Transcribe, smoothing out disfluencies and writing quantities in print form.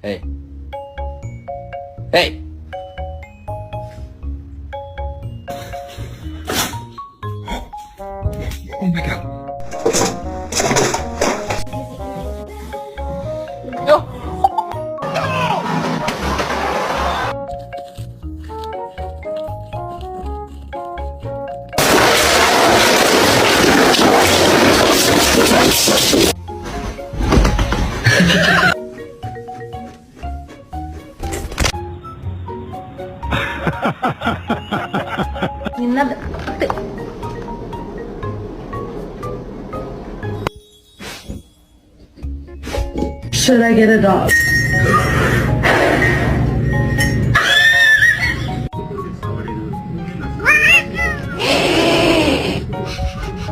Hey. Hey! Oh my god. No! നിന്നത് Should I get a dog?